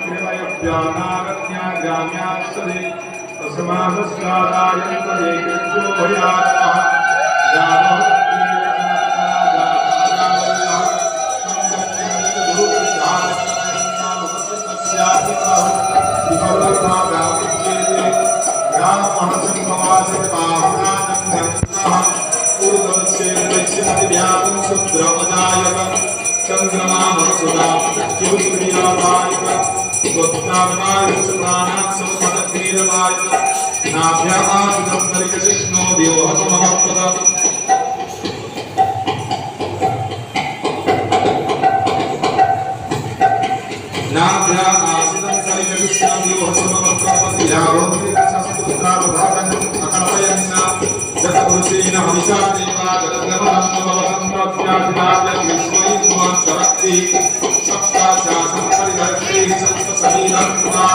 कृमयव्यानागत्या ग्राम्यास्तदे तस्मादस्यादायन्तदे कृत्यो भयातः चंद्रमा मनसुदा ज्योतिर्यावायक गोत्रावाय सुप्राणात् समपदक्रीडवाय नाभ्यामासितं परिकृष्णो देवहतमहत्पद नाभ्यामासितं परिकृष्णो देवहतमहत्पद यावन्ति ससपुत्रावधानं अकल्पयन्न जगपुरुषेण हविषा देवा जगद्गमनं भवतं प्रत्याशिनाय विश्वै कुमार चरक्ति सप्ता शासनं परिदर्शि सप्त समीरं पुनः